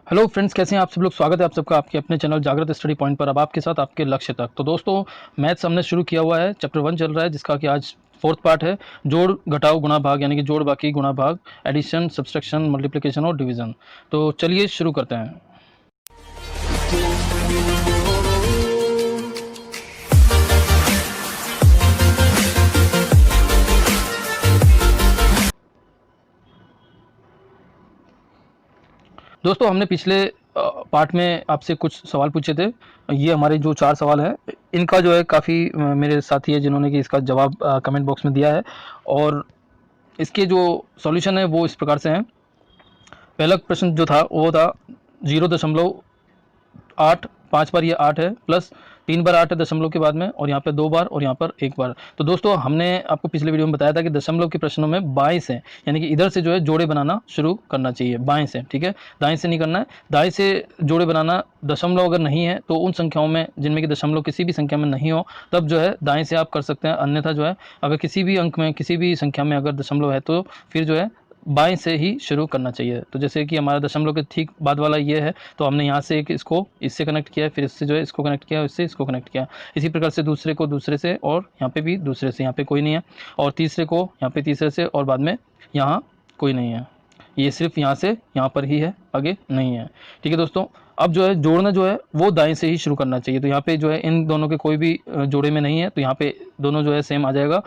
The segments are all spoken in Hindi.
हेलो फ्रेंड्स, कैसे हैं आप सब लोग। स्वागत है आप सबका आपके अपने चैनल जागृत स्टडी पॉइंट पर। अब आपके साथ आपके लक्ष्य तक। तो दोस्तों, मैथ्स हमने शुरू किया हुआ है, चैप्टर 1 चल रहा है, जिसका कि आज फोर्थ पार्ट है। जोड़ घटाव गुणा भाग, यानी कि जोड़ बाकी गुणा भाग, एडिशन सब्सट्रैक्शन मल्टीप्लिकेशन और डिवीजन। तो चलिए शुरू करते हैं। दोस्तों, हमने पिछले पार्ट में आपसे कुछ सवाल पूछे थे। ये हमारे जो 4 सवाल हैं, इनका जो है काफ़ी मेरे साथी है जिन्होंने कि इसका जवाब कमेंट बॉक्स में दिया है, और इसके जो सॉल्यूशन है वो इस प्रकार से हैं। पहला प्रश्न जो था वो था 0.8, 5 बार ये 8 है, प्लस 3 बार 8 है दशमलव के बाद में, और यहाँ पे 2 बार और यहाँ पर 1 बार। तो दोस्तों, हमने आपको पिछले वीडियो में बताया था कि दशमलव के प्रश्नों में बाएं से, यानी कि इधर से जो है जोड़े बनाना शुरू करना चाहिए, बाएं से, ठीक है, दाएं से नहीं करना है। दाएं से जोड़े बनाना, दशमलव अगर नहीं है तो उन संख्याओं में जिनमें कि दशमलव किसी भी संख्या में नहीं हो, तब जो है दाएं से आप कर सकते हैं। अन्यथा जो है, अगर किसी भी अंक में, किसी भी संख्या में अगर दशमलव है तो फिर जो है बाएं से ही शुरू करना चाहिए। तो जैसे कि हमारा दशमलव के ठीक बाद वाला ये है, तो हमने यहाँ से एक इसको इससे कनेक्ट किया, फिर इससे जो है इसको कनेक्ट किया, इससे इसको कनेक्ट किया। इसी प्रकार से दूसरे को दूसरे से, और यहाँ पे भी दूसरे से, यहाँ पे कोई नहीं है, और तीसरे को यहाँ पे तीसरे से, और बाद में यहाँ कोई नहीं है। ये सिर्फ यहाँ से यहाँ पर ही है, आगे नहीं है। ठीक है दोस्तों, अब जो है जोड़ना जो है वो दाएं से ही शुरू करना चाहिए। तो यहाँ पे जो है इन दोनों के कोई भी जोड़े में नहीं है, तो यहाँ पे दोनों जो है सेम आ जाएगा।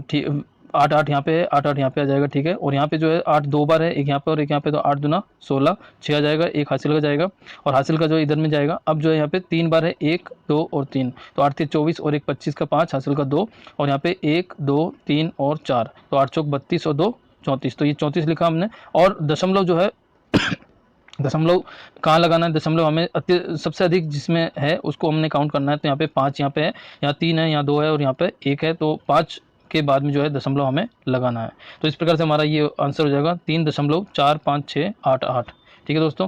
ठीक, 8 8 यहाँ पे है, 8 8 यहाँ पे आ जाएगा, ठीक है। और यहाँ पे जो है 8 2 बार है, एक यहाँ पे और एक यहाँ पे, तो 8 दूना 16, 6 आ जाएगा, एक हासिल का जाएगा, और हासिल का जो इधर में जाएगा। अब जो है यहाँ पे 3 बार है, 1 2 और 3, तो 8 3 24 और 1 25 का 5, हासिल का 2, और यहाँ पे 1 2 3 और 4, तो 8 चौक 32 और 2 34, तो ये 34 लिखा हमने। और दशमलव जो है दशमलव कहाँ लगाना है, दशमलव हमें सबसे अधिक जिसमें है उसको हमने काउंट करना है। तो यहाँ पे 5 यहाँ पे है, यहाँ 3 है, यहाँ 2 है, और यहाँ पे 1 है, तो 5 के बाद में जो है दशमलव हमें लगाना है। तो इस प्रकार से हमारा ये आंसर हो जाएगा 3.45688। ठीक है दोस्तों,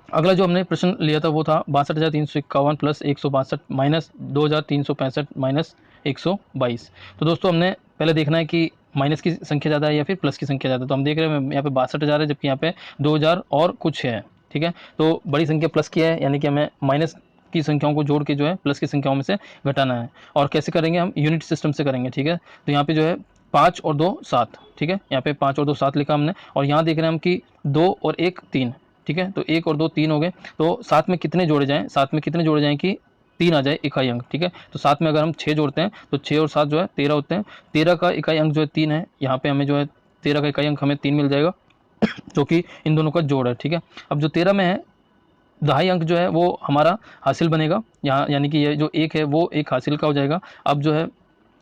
अगला जो हमने प्रश्न लिया था वो था 62,351 प्लस 162 माइनस 2,365 माइनस 122। तो दोस्तों, हमने पहले देखना है कि माइनस की संख्या ज़्यादा है या फिर प्लस की संख्या ज़्यादा। तो हम देख रहे हैं यहाँ पे 62,000 है, जबकि यहाँ पे 2,000 और कुछ है, ठीक है। तो बड़ी संख्या प्लस की है, यानी कि हमें माइनस की संख्याओं को जोड़ के जो है प्लस की संख्याओं में से घटाना है। और कैसे करेंगे, हम यूनिट सिस्टम से करेंगे, ठीक है। तो यहाँ पे जो है 5 और 2 7, ठीक है, यहाँ पे 5 और 2 7 लिखा हमने, और यहाँ देख रहे हैं हम कि 2 और 1 3, ठीक है। तो 1 और 2 3 हो गए, तो साथ में कितने जोड़े जाएं, साथ में कितने जोड़े जाएं कि 3 आ जाए इकाई अंक, ठीक है। तो साथ में अगर हम 6 जोड़ते हैं तो 6 और 7 जो है 13 होते हैं। 13 का इकाई अंक जो है 3 है, यहाँ पे हमें जो है 13 का इकाई अंक हमें 3 मिल जाएगा, जो कि इन दोनों का जोड़ है, ठीक है। अब जो 13 में है, दहाई अंक जो है वो हमारा हासिल बनेगा यहाँ, यानी कि ये जो 1 है वो एक हासिल का हो जाएगा। अब जो है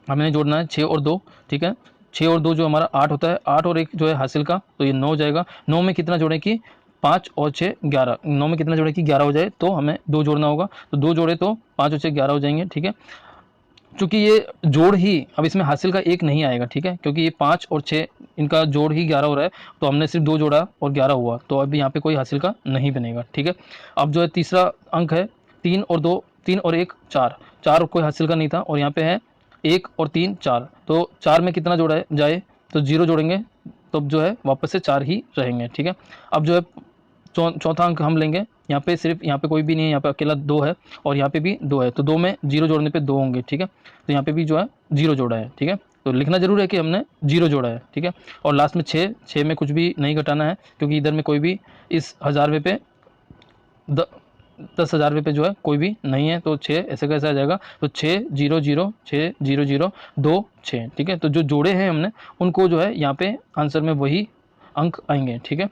हमें जोड़ना है 6 और 2, ठीक है। 6 और 2 जो हमारा 8 होता है, 8 और 1 जो है हासिल का, तो ये 9 हो जाएगा। 9 में कितना जोड़ें कि 5 और 6 11, 9 में कितना जोड़े कि 11 हो जाए, तो हमें 2 जोड़ना होगा। तो 2 जोड़े तो 5 और 6 11 हो जाएंगे, ठीक है। चूंकि ये जोड़ ही, अब इसमें हासिल का 1 नहीं आएगा, ठीक है, क्योंकि ये 5 और 6 इनका जोड़ ही 11 हो रहा है, तो हमने सिर्फ 2 जोड़ा और 11 हुआ, तो अभी यहाँ पे कोई हासिल का नहीं बनेगा, ठीक है। अब जो है तीसरा अंक है 3 और 2, 3 और 1 4, 4 कोई हासिल का नहीं था, और यहाँ पे है 1 और 3 4, तो 4 में कितना जोड़ा जाए, तो 0 जोड़ेंगे, तो जो है वापस से 4 ही रहेंगे, ठीक है। अब जो है चौथा अंक हम लेंगे, यहाँ पे सिर्फ, यहाँ पे कोई भी नहीं है, यहाँ पे अकेला 2 है, और यहाँ पे भी 2 है, तो 2 में 0 जोड़ने पे 2 होंगे, ठीक है। तो यहाँ पे भी जो है 0 जोड़ा है, ठीक है। तो लिखना जरूर है कि हमने 0 जोड़ा है, ठीक है। और लास्ट में 6 में कुछ भी नहीं घटाना है, क्योंकि इधर में कोई भी इस 1000वें पे 10,000वें पे जो है कोई भी नहीं है, तो 6 ऐसे कैसे आ जाएगा, तो 6 0 0 6 0 0 2 6, ठीक है। तो जो जोड़े हैं हमने उनको जो है यहाँ पे आंसर में वही अंक आएंगे, ठीक है।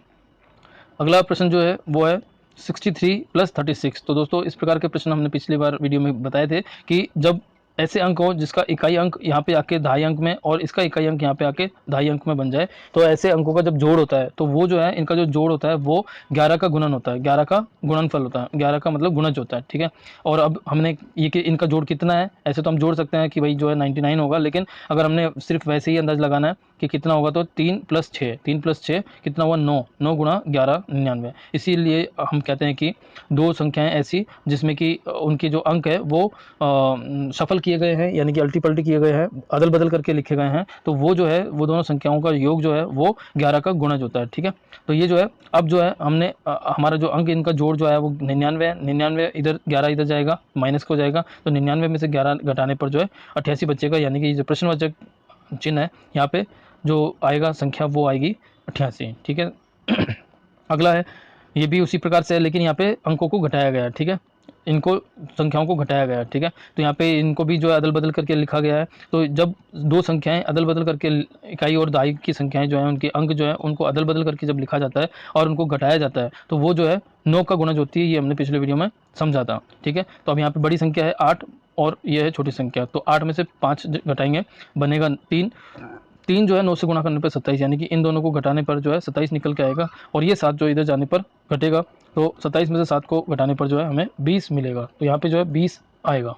अगला प्रश्न जो है वो है 63 प्लस 36। तो दोस्तों, इस प्रकार के प्रश्न हमने पिछली बार वीडियो में बताए थे कि जब ऐसे अंक हो जिसका इकाई अंक यहाँ पे आके दहाई अंक में और इसका इकाई अंक यहाँ पे आके दहाई अंक में बन जाए, तो ऐसे अंकों का जब जोड़ होता है तो वो जो है, इनका जो जोड़ होता है वो 11 का गुणन होता है, 11 का गुणनफल होता है, 11 का मतलब गुणज होता है, ठीक है। और अब हमने ये कि इनका जोड़ कितना है, ऐसे तो हम जोड़ सकते हैं कि भाई जो है 99 होगा, लेकिन अगर हमने सिर्फ वैसे ही अंदाज लगाना है कि कितना होगा, तो 3 + 6, 3 + 6 कितना हुआ 9, 9 गुणा 11 99। इसीलिए हम कहते हैं कि दो संख्याएं ऐसी जिसमें कि उनके जो अंक है वो सफल किए गए हैं, यानी कि अल्टी पल्टी किए गए हैं, अदल बदल करके लिखे गए हैं, तो वो जो है वो दोनों संख्याओं का योग जो है वो 11 का गुणज होता है। ठीक है, तो ये जो है अब जो है हमने हमारा जो अंक इनका जोड़ जो है वो 99 है। 99 इधर 11 इधर जाएगा, माइनस को जाएगा, तो 99 में से 11 घटाने पर जो है 88 बचेगा, यानी कि जो प्रश्नवाचक चिन्ह है यहाँ पे जो आएगा संख्या वो आएगी 88। ठीक है अगला है, ये भी उसी प्रकार से है, लेकिन यहाँ पे अंकों को घटाया गया है। ठीक है, इनको संख्याओं को घटाया गया है। ठीक है, तो यहाँ पे इनको भी जो है अदल बदल करके लिखा गया है। तो जब दो संख्याएं अदल बदल करके, इकाई और दहाई की संख्याएं जो है उनके अंक जो है उनको अदल बदल करके जब लिखा जाता है और उनको घटाया जाता है तो वो जो है 9 का गुणज होती है। ये हमने पिछले वीडियो में समझा था। ठीक है, तो अब यहाँ पे बड़ी संख्या है 8 और ये है छोटी संख्या, तो 8 में से 5 घटाएंगे, बनेगा 3। 3 जो है 9 से गुणा करने पर 27, यानी कि इन दोनों को घटाने पर जो है 27 निकल के आएगा, और ये 7 जो इधर जाने पर घटेगा, तो 27 में से 7 को घटाने पर जो है हमें 20 मिलेगा, तो यहाँ पे जो है 20 आएगा।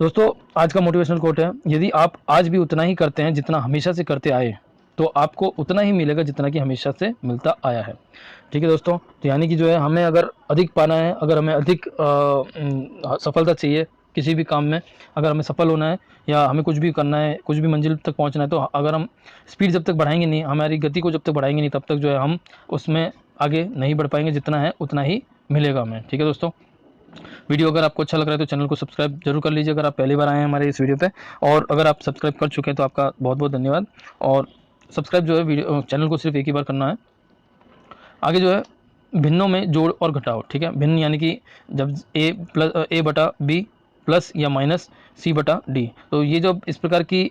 दोस्तों आज का मोटिवेशनल कोट है, यदि आप आज भी उतना ही करते हैं जितना हमेशा से करते आए तो आपको उतना ही मिलेगा जितना कि हमेशा से मिलता आया है। ठीक है दोस्तों, तो यानी कि जो है हमें अगर अधिक पाना है, अगर हमें अधिक सफलता चाहिए किसी भी काम में, अगर हमें सफल होना है या हमें कुछ भी करना है, कुछ भी मंजिल तक पहुंचना है, तो अगर हम स्पीड जब तक बढ़ाएंगे नहीं, हमारी गति को जब तक बढ़ाएंगे नहीं, तब तक जो है हम उसमें आगे नहीं बढ़ पाएंगे। जितना है उतना ही मिलेगा हमें। ठीक है दोस्तों, वीडियो अगर आपको अच्छा लग रहा है तो चैनल को सब्सक्राइब जरूर कर लीजिए अगर आप पहली बार आए हैं हमारे इस वीडियो पे, और अगर आप सब्सक्राइब कर चुके हैं तो आपका बहुत बहुत धन्यवाद। और सब्सक्राइब जो है वीडियो चैनल को सिर्फ एक ही बार करना है। आगे जो है भिन्नों में जोड़ और घटाओ। ठीक है, भिन्न यानी कि जब a बटा b प्लस या माइनस c बटा d, तो ये जब इस प्रकार की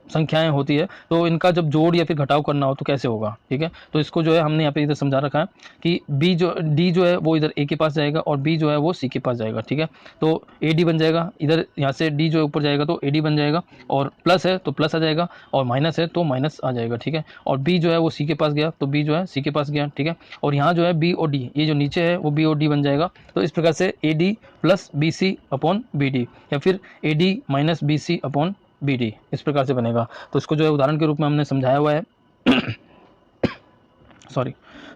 संख्याएं होती है तो इनका जब जोड़ या फिर घटाव करना हो तो कैसे होगा। ठीक है, तो इसको जो है हमने यहाँ पे इधर समझा रखा है कि b जो d जो है वो इधर a के पास जाएगा और b जो है वो c के पास जाएगा। ठीक है, तो ad बन जाएगा, इधर यहाँ से d जो ऊपर जाएगा तो ad बन जाएगा, और प्लस है तो प्लस आ जाएगा, और माइनस है तो माइनस आ जाएगा। ठीक है, और b जो है वो c के पास गया तो b जो है c के पास गया। ठीक है, और यहाँ जो है b और d, ये जो नीचे है वो b और d बन जाएगा, तो इस प्रकार से ad plus B C upon B D, या फिर ad minus B C upon B D, इस प्रकार से बनेगा। तो इसको जो है उदाहरण के रूप में हमने समझाया हुआ है सॉरी,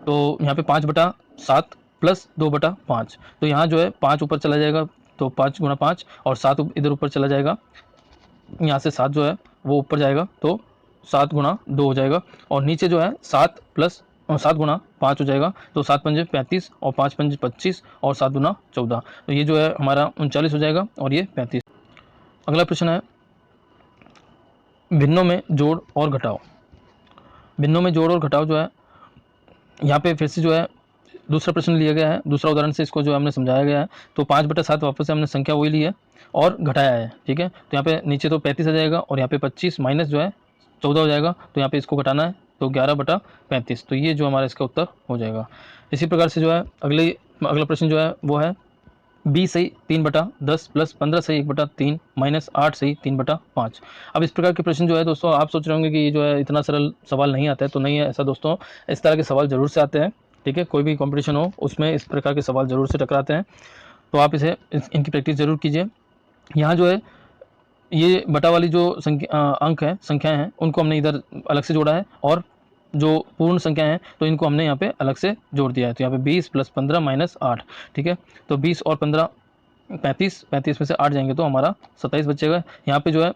तो यहाँ पे 5/7 प्लस 2/5, तो यहाँ जो है 5 ऊपर चला जाएगा तो 5 गुणा 5, और 7 इधर ऊपर चला जाएगा, यहाँ से 7 जो है वो ऊपर जाएगा तो 7 गुणा 2 हो जाएगा, और नीचे जो है 7 प्लस 7 गुणा 5 हो जाएगा, तो 7 पंजे 35 और 5 पंजे 25 और 7 गुना 14, तो ये जो है हमारा 39 हो जाएगा और ये 35। अगला प्रश्न है भिन्नों में जोड़ और घटाओ। भिन्नों में जोड़ और घटाओ जो है यहाँ पे फिर से जो है दूसरा प्रश्न लिया गया है, दूसरा उदाहरण से इसको जो हमने समझाया गया है। तो 5/7 वापस से हमने संख्या वही ली है और घटाया है। ठीक है, तो यहाँ पे नीचे तो 35 आ जाएगा और यहाँ पे 25 माइनस जो है 14 हो जाएगा, तो यहाँ पे इसको घटाना है तो 11/35, तो ये जो हमारा इसका उत्तर हो जाएगा। इसी प्रकार से जो है अगला प्रश्न जो है वो है 20 सही 3/10 प्लस 15 सही 1/3 माइनस 8 सही 3/5। अब इस प्रकार के प्रश्न जो है दोस्तों आप सोच रहे होंगे कि ये जो है इतना सरल सवाल नहीं आता है, तो नहीं है ऐसा दोस्तों, इस तरह के सवाल जरूर से आते हैं। ठीक है, कोई भी कंपटीशन हो उसमें इस प्रकार के सवाल जरूर से टकराते हैं, तो आप इनकी प्रैक्टिस जरूर कीजिए। यहाँ जो है ये बटा वाली जो अंक है, संख्याएं हैं, उनको हमने इधर अलग से जोड़ा है, और जो पूर्ण संख्या है तो इनको हमने यहाँ पे अलग से जोड़ दिया है। तो यहाँ पे 20 प्लस 15 माइनस 8। ठीक है, तो 20 और 15 35, 35 में से 8 जाएंगे तो हमारा 27 बचेगा। यहाँ पे जो है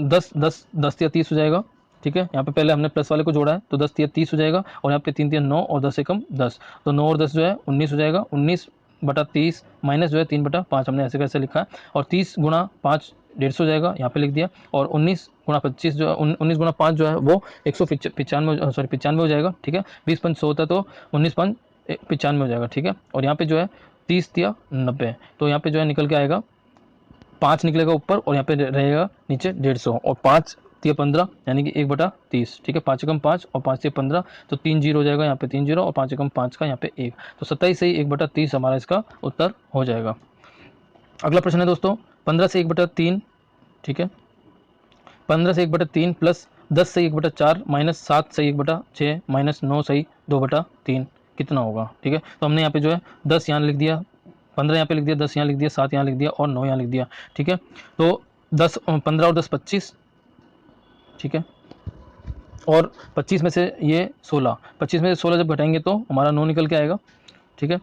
10 10 10 या 30 हो जाएगा। ठीक है, यहाँ पे पहले हमने प्लस वाले को जोड़ा है तो 10 या 30 हो जाएगा, और यहाँ पे 3 3 9 और 10 एकम 10, तो 9 और 10 जो है 19 हो जाएगा। 19/30 माइनस जो है 3/5 हमने ऐसे कैसे लिखा है, और 30 गुणा 5 150 हो जाएगा, यहाँ पे लिख दिया, और 19 गुणा 25 जो है 19 गुणा 5 जो है वो 195 हो जाएगा। ठीक है, 20 पंच 100 होता है तो 19 पंच 95 हो जाएगा। ठीक है, और यहाँ पे जो है 30 या 90, तो यहाँ पे जो है निकल के आएगा 5 निकलेगा ऊपर और यहाँ पे रहेगा नीचे 150, और 5 या 15 यानी कि 1/30। ठीक है, 5 एकम 5 और 5 या 15, तो 3 जीरो हो जाएगा, यहाँ पे 3 जीरो, और 5 एकम 5 का यहाँ पे 1, तो 27 से 1/30 हमारा इसका उत्तर हो जाएगा। अगला प्रश्न है दोस्तों 15 से 1/3। ठीक है, 15 से 1/3 प्लस 10 से 1/4 माइनस 7 से 1/6 माइनस 9 से 2/3 कितना होगा। ठीक है, तो हमने यहाँ पे जो है 10 यहाँ लिख दिया, 15 यहाँ पे लिख दिया, 10 यहाँ लिख दिया, 7 यहाँ लिख दिया और 9 यहाँ लिख दिया। ठीक है, तो 15 और 10 25। ठीक है, और 25 में से ये 16, 25 में से 16 जब घटाएंगे तो हमारा 9 निकल के आएगा, ठीक है।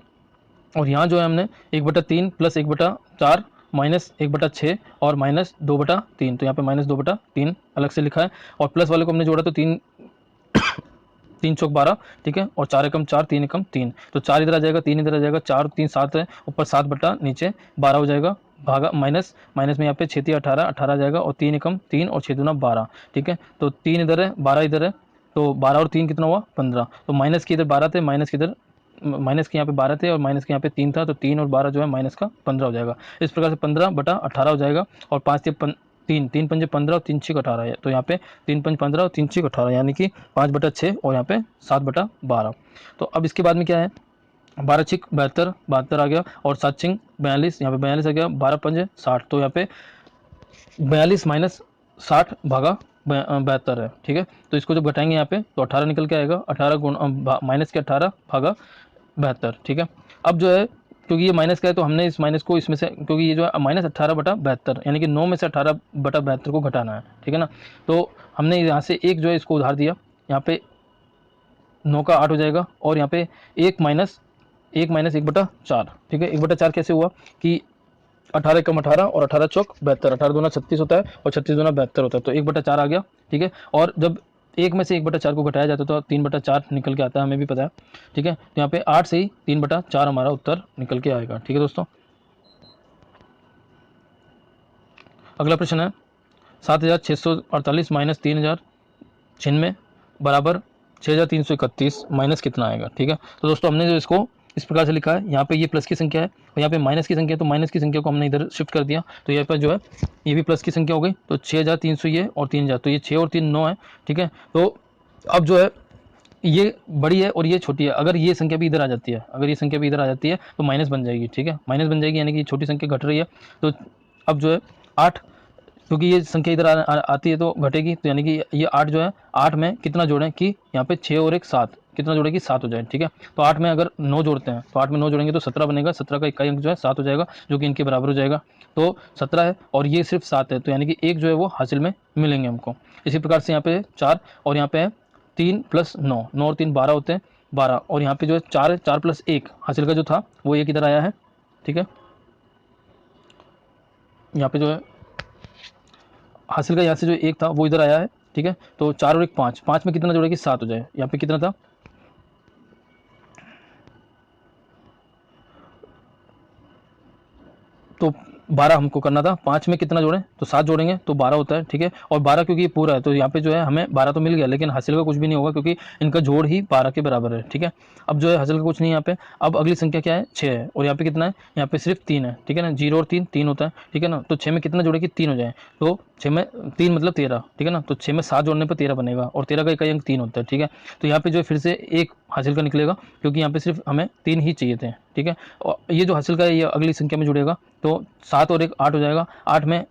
और यहाँ जो है हमने 1/3 प्लस 1/4 माइनस 1/6 और माइनस 2/3, तो यहाँ पे माइनस 2/3 अलग से लिखा है, और प्लस वाले को हमने जोड़ा तो 3 3 चौक 12, ठीक है, और 4 एकम 4, 3 एकम 3, तो 4 इधर आ जाएगा, 3 इधर आ जाएगा, 4 3 7 है, ऊपर 7 बटा नीचे 12 हो जाएगा, भागा माइनस माइनस में यहाँ पे 6 3 18 18 आ जाएगा, और 3 एकम 3 और 6 दूना 12, ठीक है। तो 3 इधर है, 12 इधर है, तो 12 और 3 कितना हुआ 15, तो माइनस के इधर 12 थे, माइनस के इधर माइनस के यहाँ पे 12 थे और माइनस के यहाँ पे 3 था, तो 3 और 12 जो है माइनस का 15 हो जाएगा। इस प्रकार से 15/18 हो जाएगा, और 5 3 3 पंजे 15 और 3 6 18 है, तो यहाँ पे 3 5 15 और 3 6 18, यानी कि 5/6 और यहाँ पे 7/12। तो अब इसके बाद में क्या है, 12 6 72 72 आ गया, और 7 6 42, यहाँ पे 42 आ गया, 12 पंजे 60, तो यहाँ पे 42 माइनस 60 भागा 72 है, ठीक है। तो इसको जब घटाएंगे यहाँ पे तो 18 निकल के आएगा, 18 माइनस के 18 भागा 72, ठीक है। अब जो है क्योंकि ये माइनस का है तो हमने इस माइनस को इसमें से, क्योंकि ये जो है माइनस 18/72 यानी कि 9 में से 18/72 को घटाना है, ठीक है ना। तो हमने यहाँ से एक जो है इसको उधार दिया, यहाँ पे 9 का 8 हो जाएगा, और यहाँ पे 1 माइनस 1/4, ठीक है। 1/4 कैसे हुआ कि 18 कम 18 और 18 चौक 72, 18 दूना 36 होता है और 36 दूना 72 होता है, तो 1/4 आ गया, ठीक है। और जब एक में से 1/4 को घटाया जाता है तो 3/4 निकल के आता है, हमें भी पता है, ठीक है। तो यहाँ पे 8 से ही 3/4 हमारा उत्तर निकल के आएगा, ठीक है दोस्तों। अगला प्रश्न है 7648 माइनस 3096 बराबर 6331 माइनस कितना आएगा, ठीक है। तो दोस्तों हमने जो इसको इस प्रकार से लिखा है, यहाँ पे ये प्लस की संख्या है और यहाँ पे माइनस की संख्या है, तो माइनस की संख्या को हमने इधर शिफ्ट कर दिया, तो यहाँ पर जो है ये भी प्लस की संख्या हो गई, तो 6300 ये और 3000, तो ये 6 और 3 9 है, ठीक है। तो अब जो है ये बड़ी है और ये छोटी है, अगर ये संख्या भी इधर आ जाती है, अगर ये संख्या भी इधर आ जाती है तो माइनस बन जाएगी, ठीक है, माइनस बन जाएगी, यानी कि छोटी संख्या घट रही है। तो अब जो है 8, क्योंकि ये संख्या इधर आती है तो घटेगी, तो यानी कि ये 8 जो है 8 में कितना जोड़ें कि यहाँ पे 6 और 1 7, कितना जोड़ेगी 7 हो जाए, ठीक है। तो 8 में अगर 9 जोड़ते हैं तो 8 में 9 जोड़ेंगे तो 17 बनेगा, 17 का इकाई अंक जो है 7 हो जाएगा, जो कि इनके बराबर हो जाएगा। तो 17 है और ये सिर्फ 7 है, तो यानी कि एक जो है वो हासिल में मिलेंगे हमको। इसी प्रकार से यहाँ पे 4 और यहाँ पे 3 प्लस 9, 9 और 3 12 होते हैं, 12, और यहाँ पे जो है 4 है, 4 प्लस 1 हासिल का जो था वो एक इधर आया है, ठीक है। यहाँ पे जो है हासिल का यहाँ से जो एक था वो इधर आया है, ठीक है। तो 4 और 1 5, 5 में कितना जोड़ेगी 7 हो जाए, यहाँ पे कितना था, तो 12 हमको करना था, 5 में कितना जोड़ें तो 7 जोड़ेंगे तो 12 होता है, ठीक है। और 12 क्योंकि ये पूरा है तो यहाँ पे जो है हमें 12 तो मिल गया, लेकिन हासिल का कुछ भी नहीं होगा क्योंकि इनका जोड़ ही 12 के बराबर है, ठीक है। अब जो है हासिल का कुछ नहीं यहाँ पे। अब अगली संख्या क्या है 6 है, और यहाँ पे कितना है, यहाँ पे सिर्फ 3 है, ठीक है ना, 0 और 3 3 होता है, ठीक है ना। तो 6 में कितना जोड़ेगी 3 हो जाए, तो 6 में 3 मतलब 13, ठीक है ना। तो 6 में 7 जोड़ने पर 13 बनेगा, और 13 का इकाई अंक 3 होता है, ठीक है। तो यहाँ पे जो है फिर से एक हासिल का निकलेगा, क्योंकि यहाँ पे सिर्फ हमें 3 ही चाहिए थे, ठीक है। और ये जो हासिल का है ये अगली संख्या में जुड़ेगा, तो 7 और 1 8 हो जाएगा, 8 में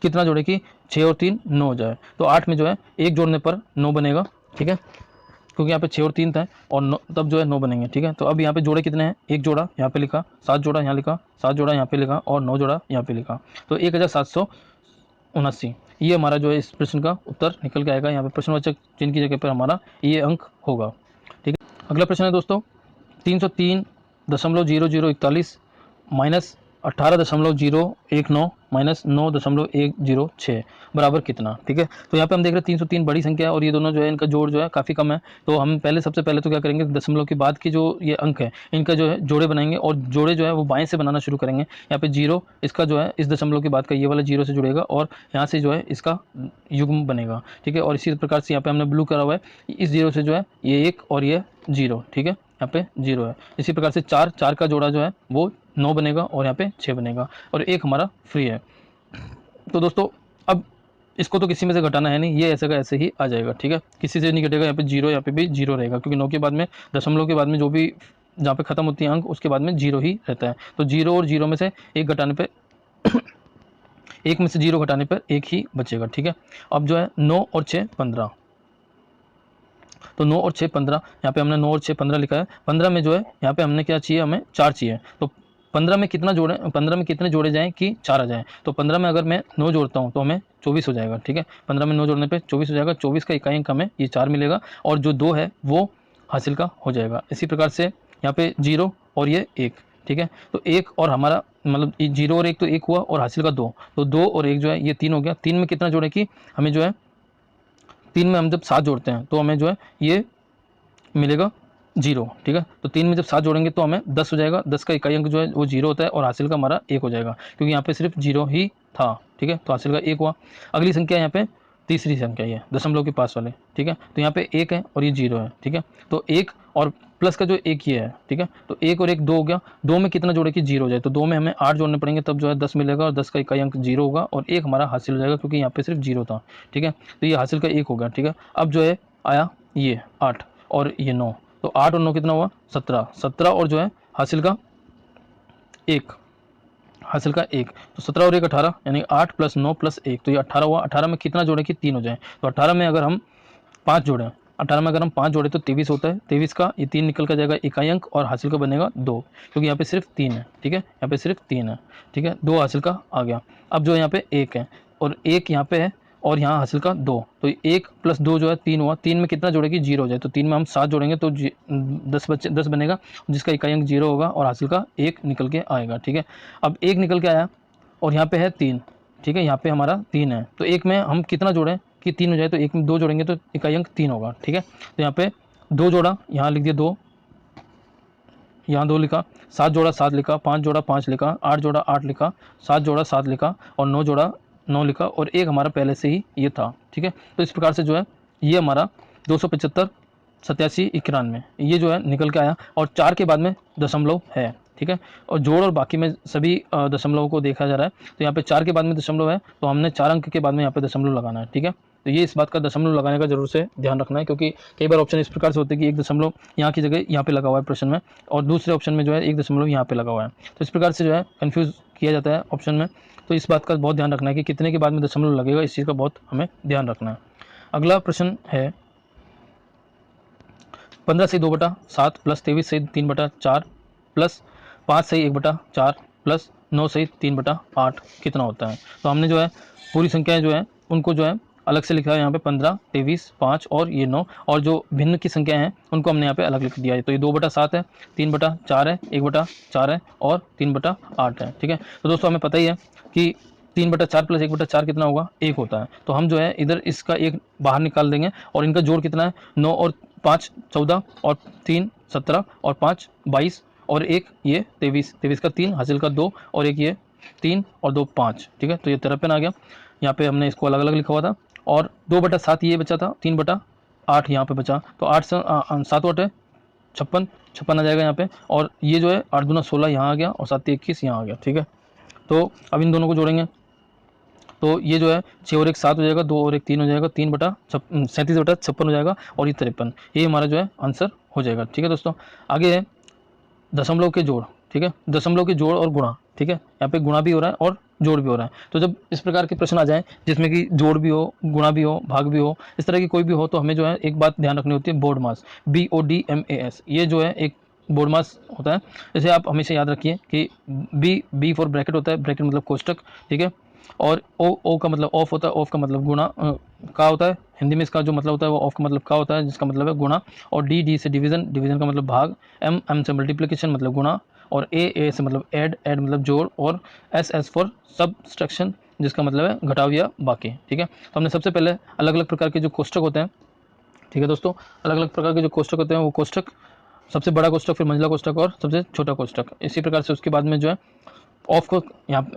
कितना जोड़े कि 6 और 3 9 हो जाए, तो 8 में जो है एक जोड़ने पर 9 बनेगा, ठीक है, क्योंकि यहाँ पे 6 और 3 था और 9 तब जो है 9 बनेंगे, ठीक है। तो अब यहाँ पे जोड़े कितने हैं, एक जोड़ा यहाँ पे लिखा, 7 जोड़ा यहाँ लिखा, 7 जोड़ा यहाँ पे लिखा और 9 जोड़ा यहाँ पे लिखा, तो 1779 ये हमारा जो है इस प्रश्न का उत्तर निकल के आएगा। यहाँ पे प्रश्नवाचक चिन्ह की जगह पर हमारा ये अंक होगा, ठीक है। अगला प्रश्न है दोस्तों 303.0041 माइनस 18.019 माइनस 9.106 बराबर कितना, ठीक है। तो यहाँ पे हम देख रहे हैं 303 बड़ी संख्या है और ये दोनों जो है इनका जोड़ जो है काफ़ी कम है, तो हम सबसे पहले तो क्या करेंगे, दशमलव के बाद की जो ये अंक है इनका जो है जोड़े बनाएंगे, और जोड़े जो है वो बाएं से बनाना शुरू करेंगे। यहाँ पे 0 इसका जो है इस दशमलव के बाद का ये वाला 0 से जुड़ेगा और यहाँ से जो है इसका युग्म बनेगा, ठीक है। और इसी प्रकार से यहाँ पे हमने ब्लू करा हुआ है, इस 0 से जो है ये 1 और ये 0, ठीक है, यहाँ पे 0 है। इसी प्रकार से 4 का जोड़ा जो है वो 9 बनेगा और यहाँ पे 6 बनेगा और एक हमारा फ्री है। तो दोस्तों अब इसको तो किसी में से घटाना है नहीं, ये ऐसे का ऐसे ही आ जाएगा, ठीक है, किसी से नहीं घटेगा। यहाँ पे 0, यहाँ पे भी 0 रहेगा, क्योंकि 9 के बाद में दशमलव के बाद में जो भी जहाँ पे खत्म होती है अंक उसके बाद में 0 ही रहता है। तो 0 और 0 में से एक घटाने पे एक में से 0 घटाने पर एक ही बचेगा, ठीक है। अब जो है 9 और 6 15, तो 9 और 6 15, यहाँ पे हमने 9 और 6 15 लिखा है। 15 में जो है यहाँ पे हमने क्या चाहिए, हमें 4 चाहिए, तो 15 में कितना जोड़े, 15 में कितने जोड़े जाएं कि 4 आ जाएं। तो 15 में अगर मैं 9 जोड़ता हूं तो हमें 24 हो जाएगा। ठीक है, 15 में 9 जोड़ने पे 24 हो जाएगा। 24 का इकाई अंक हमें ये 4 मिलेगा और जो 2 है वो हासिल का हो जाएगा। इसी प्रकार से यहाँ पे 0 और ये 1। ठीक है, तो 1 और हमारा मतलब 0 और 1 तो 1 हुआ और हासिल का 2, तो 2 और 1 जो है ये 3 हो गया। 3 में कितना जोड़े कि हमें जो है 3 में हम जब 7 जोड़ते हैं तो हमें जो है ये मिलेगा 0। ठीक है, तो 3 में जब 7 जोड़ेंगे तो हमें 10 हो जाएगा। 10 का इकाई अंक जो है वो 0 होता है और हासिल का हमारा 1 हो जाएगा, क्योंकि यहाँ पे सिर्फ 0 ही था। ठीक है, तो हासिल का 1 हुआ। अगली संख्या यहाँ पे तीसरी संख्या ये दशमलव के पास वाले। ठीक है, तो यहाँ पे 1 है और ये 0 है। ठीक है, तो 1 और प्लस का जो 1 ये है। ठीक है, तो 1 और 1 2 हो गया। 2 में कितना जोड़े कि 0 हो जाए, तो 2 में हमें 8 जोड़ने पड़ेंगे तब जो है 10 मिलेगा और 10 का इकाई अंक 0 होगा और 1 हमारा हासिल हो जाएगा, क्योंकि यहाँ पे सिर्फ 0 था। ठीक है, तो ये हासिल का 1 हो गया। ठीक है, अब जो है आया ये 8 और ये 9, तो 8 और 9 कितना हुआ 17। 17 और जो है हासिल का 1, हासिल का 1, तो 17 और 1 18, यानी 8 + 9 + 1, तो ये 18 हुआ। 18 में कितना जोड़े कि 3 हो जाए, तो 18 में अगर हम 5 जोड़ें, 18 में अगर हम 5 जोड़े तो 23 होता है। 23 का ये 3 निकल कर जाएगा इकाई अंक और हासिल का बनेगा 2, क्योंकि यहाँ पे सिर्फ 3 है। ठीक है, यहाँ पे सिर्फ 3 है। ठीक है, 2 हासिल का आ गया। अब जो यहाँ पे 1 है और 1 यहाँ पे है और यहाँ हासिल का 2, तो 1 + 2 जो है 3 हुआ। 3 में कितना जोड़े कि 0 हो जाए, तो 3 में हम 7 जोड़ेंगे तो 10 बनेगा, जिसका इकाई अंक 0 होगा और हासिल का 1 निकल के आएगा। ठीक है, अब 1 निकल के आया और यहाँ पे है 3। ठीक है, यहाँ पे हमारा 3 है, तो 1 में हम कितना जोड़ें कि 3 हो जाए, तो 1 में 2 जोड़ेंगे तो इकाई अंक 3 होगा। ठीक है, तो यहाँ पे 2 जोड़ा, यहाँ लिख दिया 2, यहाँ 2 लिखा, 7 जोड़ा 7 लिखा, 5 जोड़ा 5 लिखा, 8 जोड़ा 8 लिखा, 7 जोड़ा 7 लिखा और 9 जोड़ा 9 लिखा और 1 हमारा पहले से ही ये था। ठीक है, तो इस प्रकार से जो है ये हमारा 275 87 91 ये जो है निकल के आया और 4 के बाद में दशमलव है। ठीक है, और जोड़ और बाकी में सभी दशमलवों को देखा जा रहा है, तो यहाँ पे 4 के बाद में दशमलव है तो हमने 4 अंक के बाद में यहाँ पे दशमलव लगाना है। ठीक है, तो ये इस बात का दशमलव लगाने का जरूर से ध्यान रखना है, क्योंकि कई बार ऑप्शन इस प्रकार से होते हैं कि 1 दशमलव यहाँ की जगह यहाँ पे लगा हुआ है प्रश्न में और दूसरे ऑप्शन में जो है 1 दशमलव यहाँ पे लगा हुआ है, तो इस प्रकार से जो है कन्फ्यूज़ किया जाता है ऑप्शन में। तो इस बात का बहुत ध्यान रखना है कि कितने के बाद में दशमलव लगेगा, इस चीज़ का बहुत हमें ध्यान रखना है। अगला प्रश्न है 15 से 2/7 + 23 से 3/4 + 5 से 1/4 + 9 से 3/8 कितना होता है। तो हमने जो है पूरी संख्याएं जो है उनको जो है अलग से लिखा है यहाँ पे 15, 23, 5 और ये 9, और जो भिन्न की संख्याएं हैं उनको हमने यहाँ पे अलग लिख दिया है। तो ये 2/7 है, 3/4 है, 1/4 है और 3/8 है। ठीक है, तो दोस्तों हमें पता ही है कि 3/4 + 1/4 कितना होगा 1 होता है, तो हम जो है इधर इसका 1 बाहर निकाल देंगे और इनका जोड़ कितना है 9 और 5 14 और 3 17 और 5 22 और 1 ये 23, 23 का 3 हासिल का 2 और 1 ये 3 और 2 5। ठीक है, तो ये 53 आ गया। यहाँ पे हमने इसको अलग अलग लिखा हुआ था और 2/7 ये बचा था, 3/8 यहाँ पे बचा, तो 8 7 8 है 56, 56 आ जाएगा यहाँ पे, और ये जो है 8 दूना 16 यहाँ आ गया और 7 21 यहाँ आ गया। ठीक है, तो अब इन दोनों को जोड़ेंगे तो ये जो है 6 और 1 7 हो जाएगा, 2 और 1 3 हो जाएगा, 37/56 हो जाएगा और ये 53, ये हमारा जो है आंसर हो जाएगा। ठीक है दोस्तों, आगे है दशमलव के जोड़। ठीक है, दशमलव के जोड़ और गुणा। ठीक है, यहाँ पे गुणा भी हो रहा है और जोड़ भी हो रहा है, तो जब इस प्रकार के प्रश्न आ जाएं जिसमें कि जोड़ भी हो, गुणा भी हो, भाग भी हो, इस तरह की कोई भी हो, तो हमें जो है एक बात ध्यान रखनी होती है, बोर्ड मास, BODMAS, ये जो है एक बोर्ड मास होता है। इसे आप हमेशा याद रखिए कि बी फॉर ब्रैकेट होता है, ब्रैकेट मतलब कोष्टक। ठीक है, और ओ का मतलब ऑफ होता है, ऑफ का मतलब गुणा का होता है, हिंदी में इसका जो मतलब होता है वो ऑफ का मतलब का होता है, जिसका मतलब है गुणा, और डी से डिवीजन, डिवीजन का मतलब भाग, एम से मल्टीप्लिकेशन मतलब गुणा, और ए से मतलब ऐड मतलब जोड़, और एस फॉर सब्सट्रैक्शन जिसका मतलब है घटाव या बाकी। ठीक है, तो हमने सबसे पहले अलग अलग प्रकार के जो कोष्टक होते हैं, ठीक है दोस्तों, अलग अलग प्रकार के जो कोष्टक होते हैं वो कोष्टक, सबसे बड़ा कोष्टक, फिर मंझला कोष्टक और सबसे छोटा कोष्टक, इसी प्रकार से उसके बाद में जो है ऑफ को, यहाँ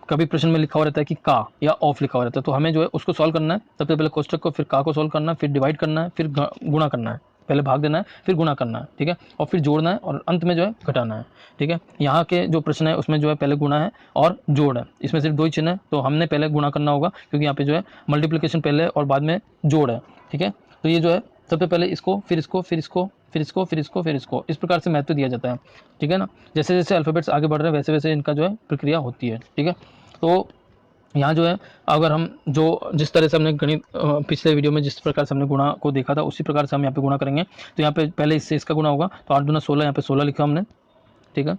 कभी प्रश्न में लिखा हुआ रहता है कि का या ऑफ लिखा हुआ रहता है, तो हमें जो है उसको सॉल्व करना है, सबसे पहले कोष्टक को, फिर का को सॉल्व करना है, फिर डिवाइड करना है, फिर गुणा करना है, पहले भाग देना है, फिर गुणा करना है। ठीक है, और फिर जोड़ना है और अंत में जो है घटाना है। ठीक है, यहाँ के जो प्रश्न है उसमें जो है पहले गुणा है और जोड़ है, इसमें सिर्फ 2 ही चिन्ह है, तो हमने पहले गुणा करना होगा, क्योंकि यहाँ पे जो है मल्टीप्लिकेशन पहले और बाद में जोड़ है। ठीक है, तो ये जो है सबसे पहले इसको, फिर इसको, फिर इसको, फिर इसको, फिर इसको, फिर इसको, इस प्रकार से महत्व दिया जाता है। ठीक है ना, जैसे जैसे अल्फ़ाबेट्स आगे बढ़ रहे हैं वैसे वैसे इनका जो है प्रक्रिया होती है। ठीक है, तो यहाँ जो है अगर हम जो जिस तरह से हमने गणित पिछले वीडियो में जिस प्रकार से हमने गुणा को देखा था उसी प्रकार से हम यहाँ पे गुणा करेंगे, तो यहाँ पे पहले इससे इसका गुणा होगा, तो 8 दूना 16, यहाँ पे 16 लिखा हमने। ठीक है,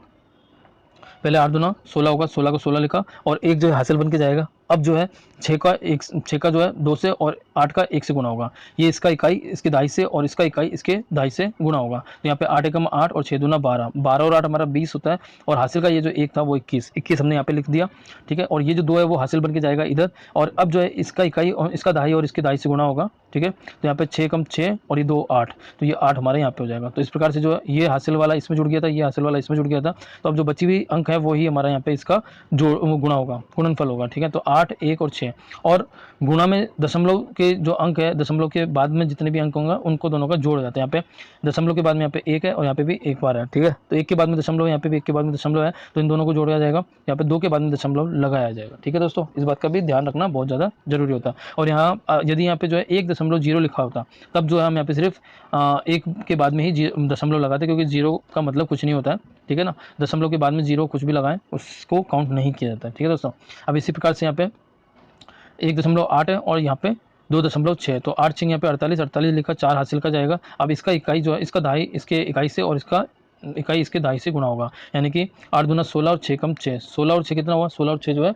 पहले 8 दूना 16 होगा, 16 को 16 लिखा और एक जो है हासिल बन के जाएगा। अब जो है 6 का जो है 2 से और 8 का 1 से गुना होगा। ये इसका इकाई इसके दाई से और इसका इकाई इसके दाई से गुणा होगा। तो यहाँ पे 8 एकम 8 और 6 दूना 12, 12 और 8 हमारा 20 होता है और हासिल का ये जो 1 था वो 21 हमने यहाँ पे लिख दिया, ठीक है। और ये जो 2 है वो हासिल बन के जाएगा इधर। और अब जो है इसका इकाई और इसका दाई और इसके दाई से गुणा होगा, ठीक है। तो यहाँ पे 6 कम 6 और ये 2 8, तो ये 8 हमारे यहाँ पे हो जाएगा। तो इस प्रकार से जो है ये हासिल वाला इसमें जुड़ गया था, ये हासिल वाला इसमें जुड़ गया था। तो अब जो बची हुई अंक है वही हमारा यहाँ पे इसका जो गुणा होगा, गुणनफल होगा, ठीक है। तो 8, 1 और 6 और गुणा में दशमलव के जो अंक है, दशमलव के बाद में जितने भी अंक होंगे उनको दोनों का जोड़ हो जाता है। यहाँ पे दशमलव के बाद में यहाँ पे 1 है और यहाँ पे भी 1 बार है, ठीक है। तो 1 के बाद में दशमलव है, यहाँ पे भी 1 के बाद में दशमलव है, तो इन दोनों को जोड़ा जाएगा। यहाँ पे 2 के बाद में दशमलव लगाया जाएगा, ठीक है दोस्तों। इस बात का भी ध्यान रखना बहुत ज़्यादा जरूरी होता है। और यहाँ यदि यहाँ पे जो है 1.0 लिखा होता तब जो है हम यहाँ पे सिर्फ 1 के बाद में ही दशमलव लगाते, क्योंकि 0 का मतलब कुछ नहीं होता है, ठीक है ना। दशमलव के बाद में 0 कुछ भी लगाएं उसको काउंट नहीं किया जाता है, ठीक है दोस्तों। अब इसी प्रकार से यहाँ पे 1.8 है और यहाँ पे 2.6, तो 8 6 यहाँ पे 48, 48 लिखा, 4 हासिल का जाएगा। अब इसका इकाई जो है इसका दाई इसके इकाई से और इसका इकाई इसके दाई से गुणा होगा, यानी कि 8 दूना 16 और 6 कम 6, 16 और 6 कितना हुआ, 16 और 6 जो है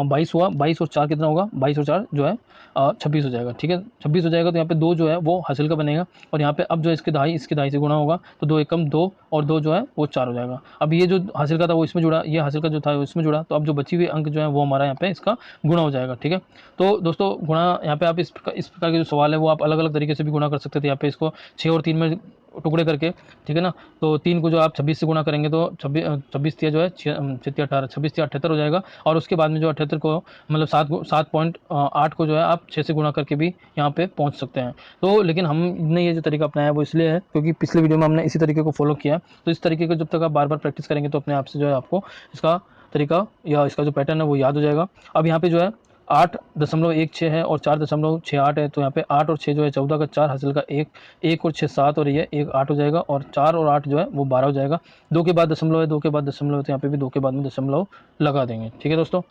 22 हुआ, 22 और 4 कितना होगा, 22 और 4 जो है 26 हो जाएगा, ठीक है। 26 हो जाएगा तो यहाँ पे 2 जो है वो हासिल का बनेगा और यहाँ पे अब जो इसके दाई से गुणा होगा, तो 2 एकम 2 और 2 जो है वो 4 हो जाएगा। अब ये जो हासिल का था वो इसमें जुड़ा, ये हासिल का जो था वो इसमें जुड़ा, तो अब जो बची हुई अंक जो है वो हमारा यहाँ पे इसका गुणा हो जाएगा, ठीक है। तो दोस्तों गुणा यहाँ पे आप इस प्रकार के जो सवाल है वो आप अलग अलग तरीके से भी गुणा कर सकते थे। यहाँ पे इसको 6 और 3 में टुकड़े करके, ठीक है ना। तो 3 को जो आप 26 से गुणा करेंगे तो 26 जो है 18, 26 78 हो जाएगा। और उसके बाद में जो 78 को मतलब 7.8 को जो है आप 6 से गुणा करके भी यहाँ पे पहुँच सकते हैं। तो लेकिन हमने ये जो तरीका अपनाया है वो इसलिए है क्योंकि पिछले वीडियो में हमने इसी तरीके को फॉलो किया। तो इस तरीके को जब तक आप बार बार प्रैक्टिस करेंगे तो अपने आप से जो है आपको इसका तरीका या इसका जो पैटर्न है वो याद हो जाएगा। अब यहाँ पे जो है 8.16 है और 4.68 है, तो यहाँ पे 8 और 6 जो है 14 का 4 हासिल का 1, 1 और 6 7 और ये 1 8 हो जाएगा और 4 और 8 जो है वो 12 हो जाएगा। 2 के बाद दशमलव है, 2 के बाद दशमलव है, तो यहाँ पे भी 2 के बाद में दशमलव लगा देंगे, ठीक है दोस्तों।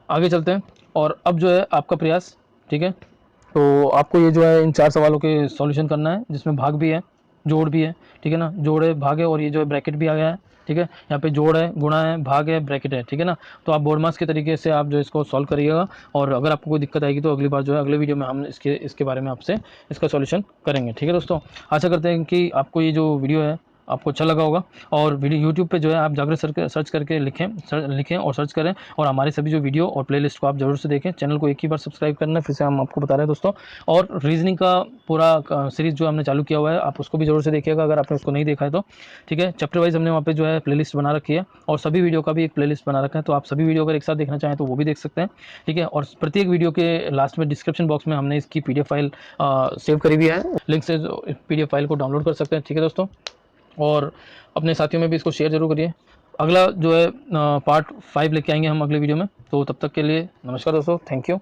आगे चलते हैं और अब जो है आपका प्रयास, ठीक है। तो आपको ये जो है इन 4 सवालों के सॉल्यूशन करना है, जिसमें भाग भी है, जोड़ भी है, ठीक है ना। जोड़ है, भाग है और ये जो है ब्रैकेट भी आ गया है, ठीक है। यहाँ पे जोड़ है, गुणा है, भाग है, ब्रैकेट है, ठीक है ना। तो आप बोर्ड मास के तरीके से आप जो इसको सॉल्व करिएगा और अगर आपको कोई दिक्कत आएगी तो अगली बार जो है अगले वीडियो में हम इसके बारे में आपसे इसका सॉल्यूशन करेंगे, ठीक है दोस्तों। आशा करते हैं कि आपको ये जो वीडियो है आपको अच्छा लगा होगा और वीडियो यूट्यूब पे जो है आप जाकर सर्च करके लिखें और सर्च करें और हमारे सभी जो वीडियो और प्लेलिस्ट को आप जरूर से देखें। चैनल को एक ही बार सब्सक्राइब करना है, फिर से हम आपको बता रहे हैं दोस्तों। और रीजनिंग का पूरा सीरीज़ जो हमने चालू किया हुआ है आप उसको भी जरूर से देखिएगा अगर आपने उसको नहीं देखा है तो, ठीक है। चैप्टर वाइज हमने वहाँ पे जो है प्लेलिस्ट बना रखी है और सभी वीडियो का भी एक प्लेलिस्ट बना रखा है, तो आप सभी वीडियो अगर एक साथ देखना चाहें तो वो भी देख सकते हैं, ठीक है। और प्रत्येक वीडियो के लास्ट में डिस्क्रिप्शन बॉक्स में हमने इसकी PDF फाइल सेव करी हुई है, लिंक से PDF फाइल को डाउनलोड कर सकते हैं, ठीक है दोस्तों। और अपने साथियों में भी इसको शेयर जरूर करिए। अगला जो है पार्ट 5 लेके आएंगे हम अगले वीडियो में। तो तब तक के लिए नमस्कार दोस्तों, थैंक यू।